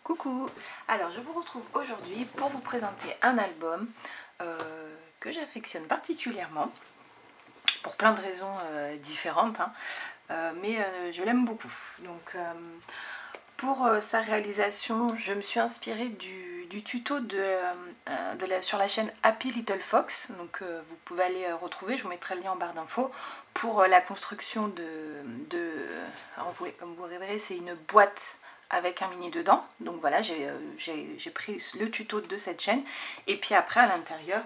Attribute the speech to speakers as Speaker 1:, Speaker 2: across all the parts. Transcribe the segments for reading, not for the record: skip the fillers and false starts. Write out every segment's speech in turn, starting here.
Speaker 1: Coucou! Alors je vous retrouve aujourd'hui pour vous présenter un album que j'affectionne particulièrement pour plein de raisons différentes, hein, mais je l'aime beaucoup. Donc pour sa réalisation, je me suis inspirée du tuto sur la chaîne Happy Little Fox. Donc vous pouvez aller retrouver, je vous mettrai le lien en barre d'infos, pour la construction alors, comme vous verrez, c'est une boîte avec un mini dedans. Donc voilà, j'ai pris le tuto de cette chaîne. Et puis après, à l'intérieur,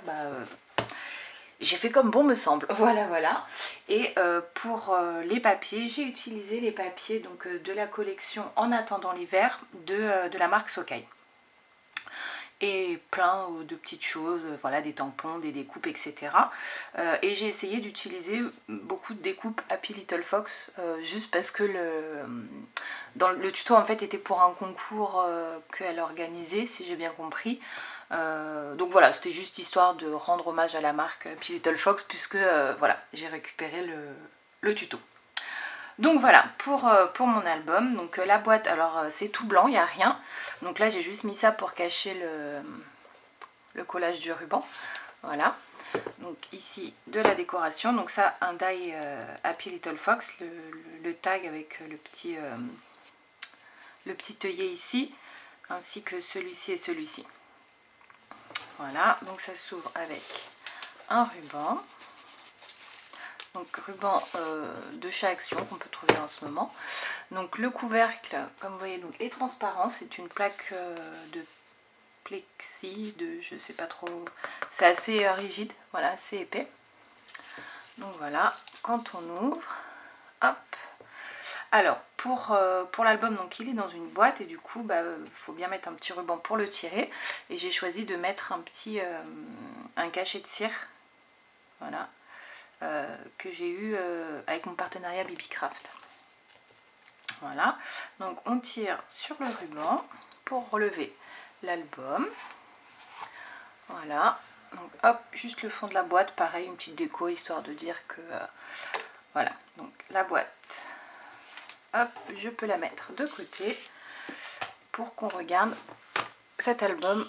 Speaker 1: j'ai fait comme bon me semble. Voilà. Et pour les papiers, j'ai utilisé les papiers donc, de la collection En attendant l'hiver de la marque Sokay. Et plein de petites choses, voilà, des tampons, des découpes, etc. Et j'ai essayé d'utiliser beaucoup de découpes Happy Little Fox, juste parce que le tuto en fait était pour un concours qu'elle organisait, si j'ai bien compris. Donc voilà, c'était juste histoire de rendre hommage à la marque Happy Little Fox, puisque voilà, j'ai récupéré le tuto. Donc voilà, pour mon album, donc la boîte, alors c'est tout blanc, il n'y a rien. Donc là j'ai juste mis ça pour cacher le collage du ruban. Voilà, donc ici de la décoration, donc ça un die Happy Little Fox, le tag avec le petit œillet ici, ainsi que celui-ci et celui-ci. Voilà, donc ça s'ouvre avec un ruban. Donc ruban de chez Action qu'on peut trouver en ce moment. Donc le couvercle, comme vous voyez, donc, est transparent. C'est une plaque de plexi, je sais pas trop. C'est assez rigide, voilà, assez épais. Donc voilà, quand on ouvre, hop. Alors pour l'album, donc il est dans une boîte et du coup, faut bien mettre un petit ruban pour le tirer. Et j'ai choisi de mettre un cachet de cire, voilà. Que j'ai eu avec mon partenariat Bibicraft. Voilà, donc on tire sur le ruban pour relever l'album. Voilà, donc hop, juste le fond de la boîte, pareil, une petite déco histoire de dire que voilà, donc la boîte, hop, je peux la mettre de côté pour qu'on regarde cet album,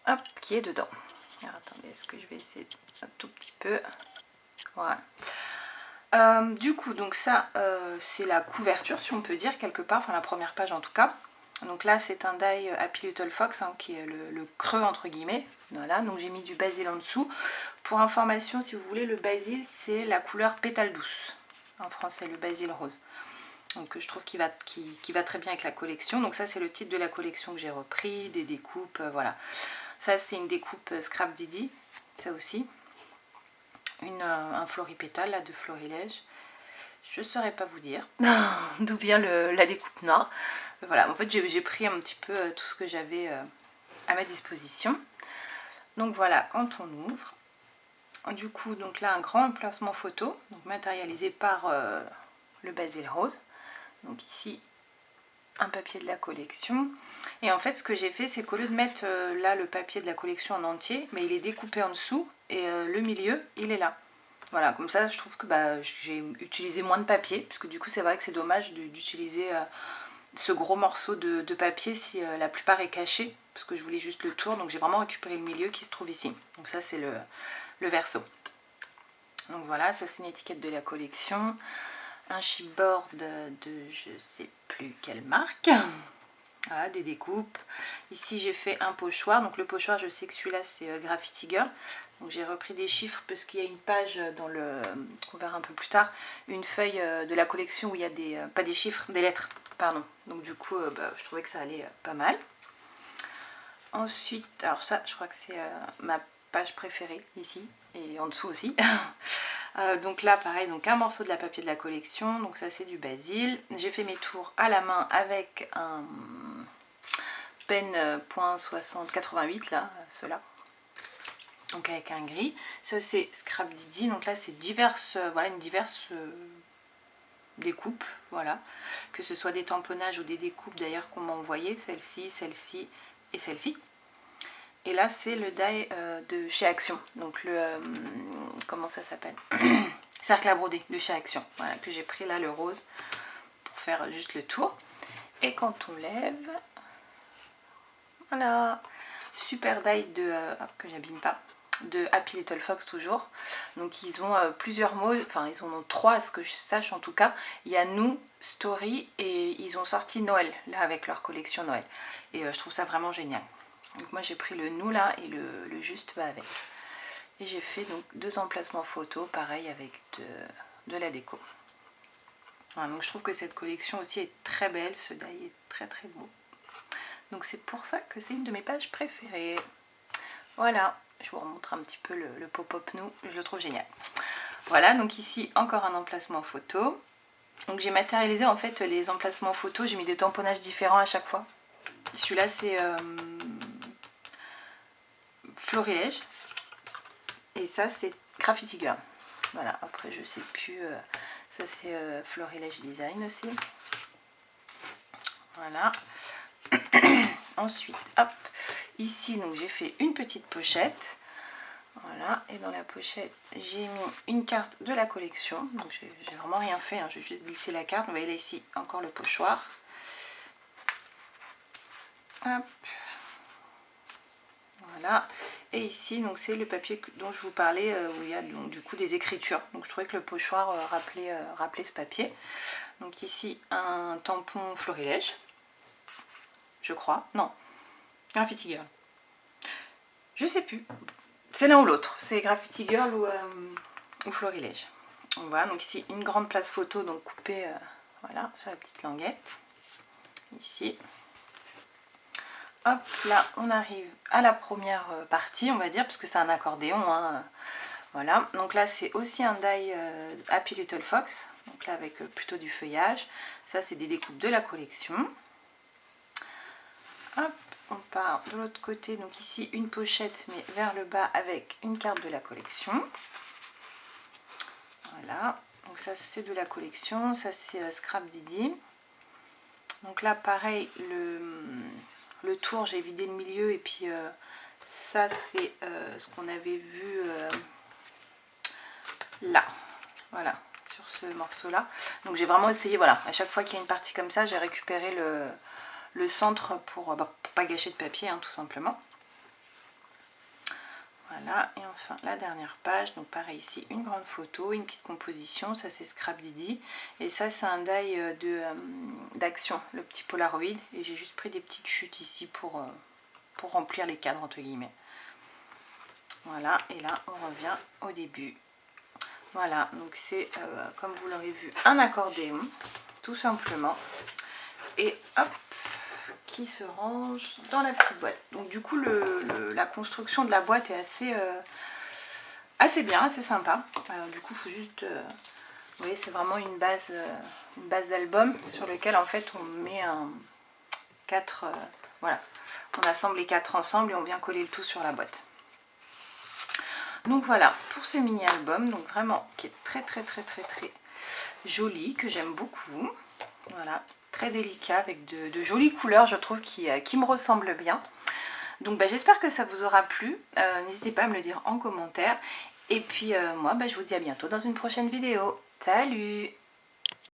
Speaker 1: hop, qui est dedans. Alors attendez, est-ce que je vais essayer un tout petit peu. Voilà. Du coup, donc ça, c'est la couverture, si on peut dire, quelque part, enfin la première page en tout cas. Donc là, c'est un die Happy Little Fox, hein, qui est le creux entre guillemets. Voilà, donc j'ai mis du basil en dessous. Pour information, si vous voulez, le basil, c'est la couleur pétale douce. En français, le basil rose. Donc je trouve qu'il va très bien avec la collection. Donc ça, c'est le titre de la collection que j'ai repris, des découpes, voilà. Ça, c'est une découpe Scrap Didi, ça aussi. Un floripétale là, de Florilège. Je ne saurais pas vous dire d'où vient la découpe noire. Voilà, en fait j'ai pris un petit peu tout ce que j'avais à ma disposition. Donc voilà, quand on ouvre, du coup, donc là un grand emplacement photo, donc matérialisé par le basil rose. Donc ici, un papier de la collection. Et en fait, ce que j'ai fait, c'est qu'au lieu de mettre là le papier de la collection en entier, mais il est découpé en dessous et le milieu, il est là. Voilà, comme ça, je trouve que j'ai utilisé moins de papier, puisque du coup, c'est vrai que c'est dommage d'utiliser ce gros morceau de papier si la plupart est caché, parce que je voulais juste le tour, donc j'ai vraiment récupéré le milieu qui se trouve ici. Donc ça, c'est le verso. Donc voilà, ça c'est une étiquette de la collection. Un chipboard de je sais plus quelle marque. Voilà, des découpes. Ici j'ai fait un pochoir. Donc le pochoir, je sais que celui-là c'est Graffiti Girl. Donc j'ai repris des chiffres parce qu'il y a une page dans qu'on verra un peu plus tard, une feuille de la collection où il y a pas des chiffres, des lettres, pardon. Donc du coup je trouvais que ça allait pas mal. Ensuite, alors ça je crois que c'est ma page préférée ici et en dessous aussi. Donc là pareil, donc un morceau de la papier de la collection, donc ça c'est du basil. J'ai fait mes tours à la main avec un pen .6088 là, ceux-là, donc avec un gris. Ça c'est Scrap Didi, donc là c'est voilà, une diverse découpes, voilà, que ce soit des tamponnages ou des découpes d'ailleurs qu'on m'a envoyé, celle-ci, celle-ci et celle-ci. Et là c'est le die de chez Action, donc comment ça s'appelle, cercle à broder de chez Action, voilà, que j'ai pris là, le rose, pour faire juste le tour. Et quand on lève, Voilà, super die de que j'abîme pas, de Happy Little Fox toujours. Donc ils ont plusieurs mots, enfin ils en ont 3 à ce que je sache en tout cas. Il y a nous, story, et ils ont sorti Noël là avec leur collection Noël. Et je trouve ça vraiment génial. Donc moi j'ai pris le nous là et le juste va avec. Et j'ai fait donc 2 emplacements photos, pareil avec de la déco. Voilà, donc je trouve que cette collection aussi est très belle, ce die est très très beau. Donc c'est pour ça que c'est une de mes pages préférées. Voilà, je vous remontre un petit peu le pop-up nous, je le trouve génial. Voilà, donc ici encore un emplacement photo. Donc j'ai matérialisé en fait les emplacements photos, j'ai mis des tamponnages différents à chaque fois. Celui-là c'est Florilège. Et ça c'est Graffiti Girl. Voilà, après je sais plus, ça c'est Florilège Design aussi. Voilà. Ensuite, hop, ici donc j'ai fait une petite pochette. Voilà, et dans la pochette j'ai mis une carte de la collection. Donc j'ai vraiment rien fait, hein, j'ai juste glissé la carte. Vous voyez là ici encore le pochoir. Hop. Voilà, et ici donc c'est le papier dont je vous parlais où il y a donc, du coup des écritures. Donc je trouvais que le pochoir rappelait ce papier. Donc ici un tampon Florilège, je crois, non, Graffiti Girl, je sais plus, c'est l'un ou l'autre, c'est Graffiti Girl ou Florilège. Voilà, donc ici une grande place photo, donc coupée voilà, sur la petite languette, ici. Hop, là on arrive à la première partie, on va dire, parce que c'est un accordéon, hein. Voilà, donc là c'est aussi un die Happy Little Fox, donc là avec plutôt du feuillage. Ça c'est des découpes de la collection. Hop, on part de l'autre côté, donc ici une pochette mais vers le bas avec une carte de la collection. Voilà, donc ça c'est de la collection, ça c'est Scrap Didi. Donc là pareil, le tour j'ai vidé le milieu et puis ça c'est ce qu'on avait vu là, voilà, sur ce morceau là. Donc j'ai vraiment essayé, voilà, à chaque fois qu'il y a une partie comme ça j'ai récupéré le centre pour pas gâcher de papier, hein, tout simplement. Voilà, et enfin la dernière page, donc pareil ici une grande photo, une petite composition, ça c'est Scrap Didi, et ça c'est un die d'action, le petit Polaroid, et j'ai juste pris des petites chutes ici pour remplir les cadres entre guillemets. Voilà, et là on revient au début. Voilà, donc c'est comme vous l'aurez vu un accordéon, tout simplement, et hop, qui se range dans la petite boîte. Donc du coup la construction de la boîte est assez bien, assez sympa. Alors, du coup il faut juste, vous voyez c'est vraiment une base d'album sur lequel en fait on met voilà, on assemble les 4 ensemble et on vient coller le tout sur la boîte. Donc voilà pour ce mini album, donc vraiment qui est très joli, que j'aime beaucoup. Voilà, très délicat avec de jolies couleurs, je trouve, qui me ressemblent bien. Donc j'espère que ça vous aura plu. N'hésitez pas à me le dire en commentaire. Et puis moi je vous dis à bientôt dans une prochaine vidéo. Salut!